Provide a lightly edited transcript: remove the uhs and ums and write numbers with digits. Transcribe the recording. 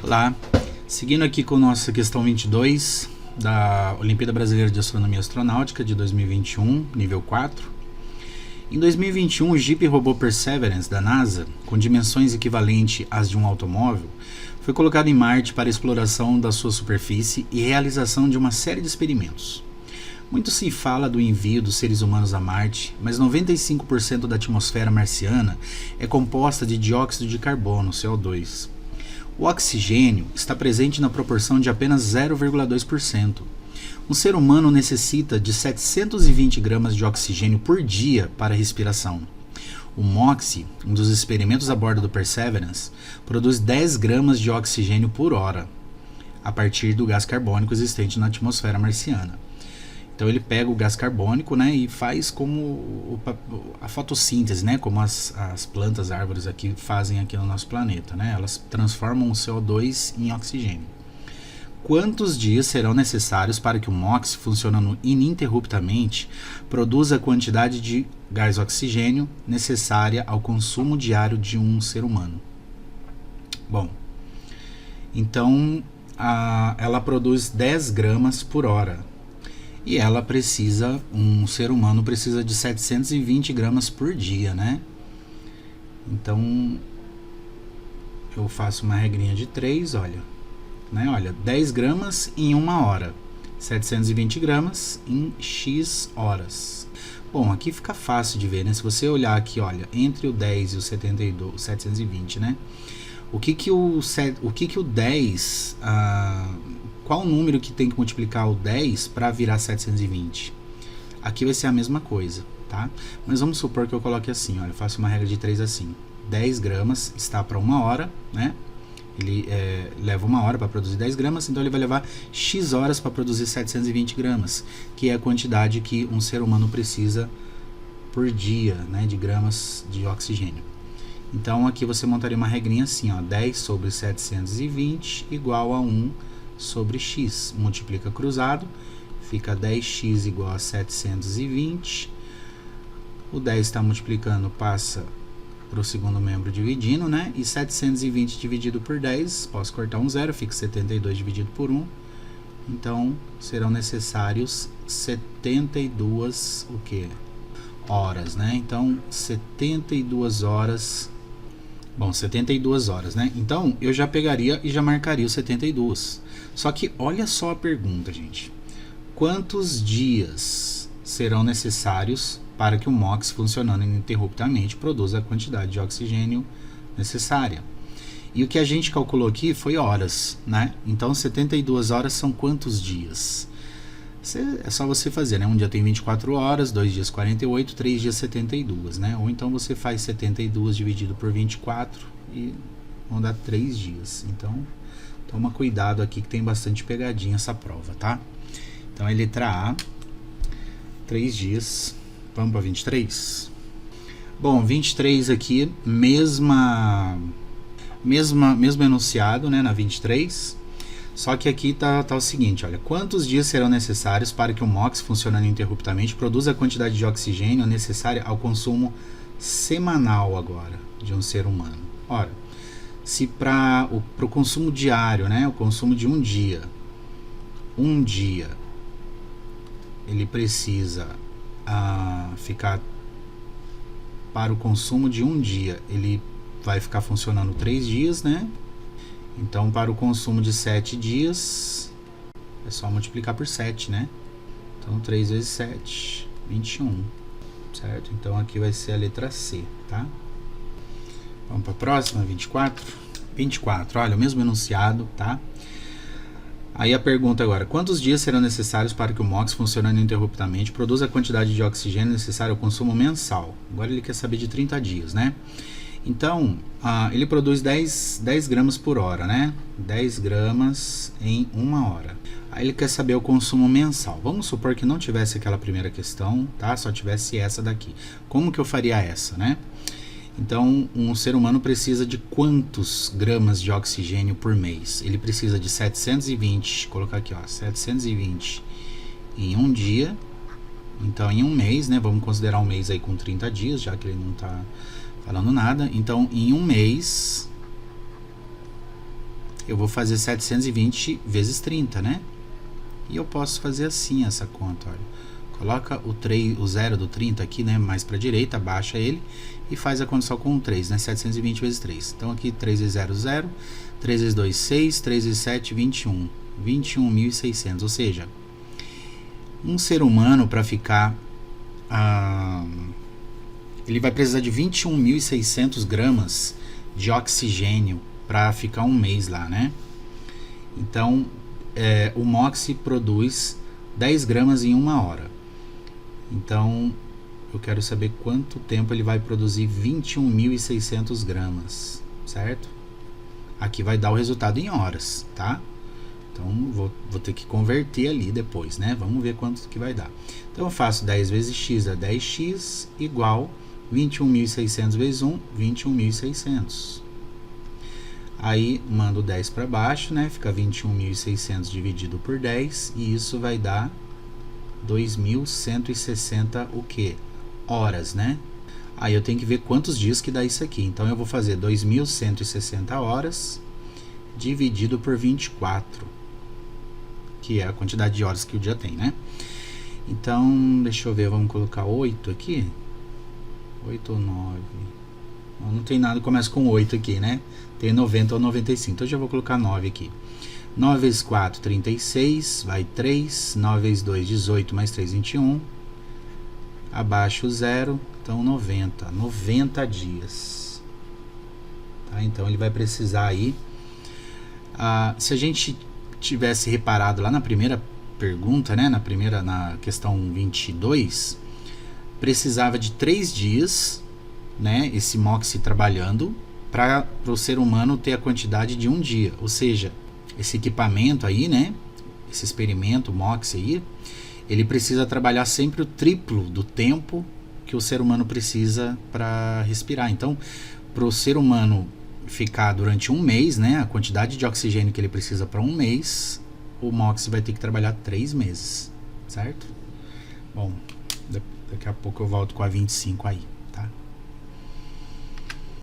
Olá, seguindo aqui com nossa questão 22 da Olimpíada Brasileira de Astronomia Astronáutica de 2021, nível 4. Em 2021, o Jeep robô Perseverance da NASA, com dimensões equivalentes às de um automóvel, foi colocado em Marte para exploração da sua superfície e realização de uma série de experimentos. Muito se fala do envio dos seres humanos a Marte, mas 95% da atmosfera marciana é composta de dióxido de carbono, CO2. O oxigênio está presente na proporção de apenas 0,2%. Um ser humano necessita de 720 gramas de oxigênio por dia para a respiração. O MOXIE, um dos experimentos a bordo do Perseverance, produz 10 gramas de oxigênio por hora, a partir do gás carbônico existente na atmosfera marciana. Então ele pega o gás carbônico, né, e faz como a fotossíntese, né, como as plantas, árvores aqui fazem aqui no nosso planeta, né, elas transformam o CO2 em oxigênio. Quantos dias serão necessários para que o MOXIE, funcionando ininterruptamente, produza a quantidade de gás oxigênio necessária ao consumo diário de um ser humano? Bom, então ela produz 10 gramas por hora. E ela precisa, um ser humano precisa de 720 gramas por dia, né? Então, eu faço uma regrinha de 3, olha. Né? Olha, 10 gramas em 1 hora. 720 gramas em X horas. Bom, aqui fica fácil de ver, né? Se você olhar aqui, olha, entre o 10 e o 72, 720, né? O que o 10... qual o número que tem que multiplicar o 10 para virar 720? Aqui vai ser a mesma coisa, tá? Mas vamos supor que eu coloque assim, olha, eu faço uma regra de 3 assim. 10 gramas está para 1 hora, né? Ele leva 1 hora para produzir 10 gramas, então ele vai levar X horas para produzir 720 gramas, que é a quantidade que um ser humano precisa por dia, né, de gramas de oxigênio. Então aqui você montaria uma regrinha assim, ó, 10 sobre 720 igual a 1 sobre x, multiplica cruzado, fica 10x igual a 720, o 10 está multiplicando, passa para o segundo membro dividindo, né, e 720 dividido por 10, posso cortar um zero, fica 72 dividido por 1, então serão necessários 72 o que? Horas, né, então 72 horas, bom, 72 horas, né, então eu já pegaria e já marcaria os 72. Só que olha só a pergunta, gente. Quantos dias serão necessários para que o MOXIE, funcionando ininterruptamente, produza a quantidade de oxigênio necessária? E o que a gente calculou aqui foi horas, né? Então 72 horas são quantos dias? É só você fazer, né? Um dia tem 24 horas, 2 dias 48, 3 dias 72, né? Ou então você faz 72 dividido por 24 e vão dar 3 dias. Então toma cuidado aqui que tem bastante pegadinha essa prova, tá? Então a letra A, 3 dias. Vamos para 23? Bom, 23 aqui, mesmo enunciado, né, na 23. Só que aqui tá o seguinte, olha, quantos dias serão necessários para que o MOXIE, funcionando ininterruptamente, produza a quantidade de oxigênio necessária ao consumo semanal agora de um ser humano? Ora, se para o consumo diário, né, o consumo de um dia, ele precisa ficar, para o consumo de um dia, ele vai ficar funcionando 3 dias, né? Então, para o consumo de 7 dias, é só multiplicar por 7, né? Então, 3 vezes 7, 21, certo? Então, aqui vai ser a letra C, tá? Vamos para a próxima, 24. 24, olha, o mesmo enunciado, tá? Aí a pergunta agora, quantos dias serão necessários para que o MOXIE, funcionando ininterruptamente, produza a quantidade de oxigênio necessária ao consumo mensal? Agora ele quer saber de 30 dias, né? Então, ele produz 10 gramas por hora, né? 10 gramas em 1 hora. Aí ele quer saber o consumo mensal. Vamos supor que não tivesse aquela primeira questão, tá? Só tivesse essa daqui. Como que eu faria essa, né? Então, um ser humano precisa de quantos gramas de oxigênio por mês? Ele precisa de 720, colocar aqui, ó, 720 em um dia. Então, em um mês, né? Vamos considerar um mês aí com 30 dias, já que ele não está falando nada. Então, em um mês, eu vou fazer 720 vezes 30, né? E eu posso fazer assim essa conta, olha. Coloca o 0 do 30 aqui, né, mais para a direita, abaixa ele e faz a conta só com o 3, né, 720 vezes 3. Então aqui 3 vezes 0, 0, 3 vezes 2, 6, 3 vezes 7, 21. 21.600, ou seja, um ser humano para ficar... ele vai precisar de 21.600 gramas de oxigênio para ficar um mês lá, né? Então, o MOXIE produz 10 gramas em 1 hora. Então, eu quero saber quanto tempo ele vai produzir 21.600 gramas, certo? Aqui vai dar o resultado em horas, tá? Então, vou ter que converter ali depois, né? Vamos ver quanto que vai dar. Então, eu faço 10 vezes x dá 10x igual 21.600 vezes 1, 21.600. Aí, mando 10 para baixo, né? Fica 21.600 dividido por 10. E isso vai dar 2.160 o quê? Horas, né? Aí eu tenho que ver quantos dias que dá isso aqui. Então, eu vou fazer 2.160 horas dividido por 24. Que é a quantidade de horas que o dia tem, né? Então, deixa eu ver. Vamos colocar 8 aqui. 8 ou 9. Não tem nada que começa com 8 aqui, né? Tem 90 ou 95. Então, eu já vou colocar 9 aqui. 9 vezes 4, 36. Vai 3. 9 vezes 2, 18. Mais 3, 21. Abaixo o 0. Então, 90. 90 dias. Tá? Então, ele vai precisar aí... se a gente tivesse reparado lá na primeira pergunta, né? Na questão 22... precisava de 3 dias, né, esse MOXIE trabalhando para o ser humano ter a quantidade de 1 dia. Ou seja, esse equipamento aí, né, esse experimento MOXIE aí, ele precisa trabalhar sempre o triplo do tempo que o ser humano precisa para respirar. Então, para o ser humano ficar durante 1 mês, né, a quantidade de oxigênio que ele precisa para 1 mês, o MOXIE vai ter que trabalhar 3 meses, certo? Bom, daqui a pouco eu volto com a 25 aí, tá?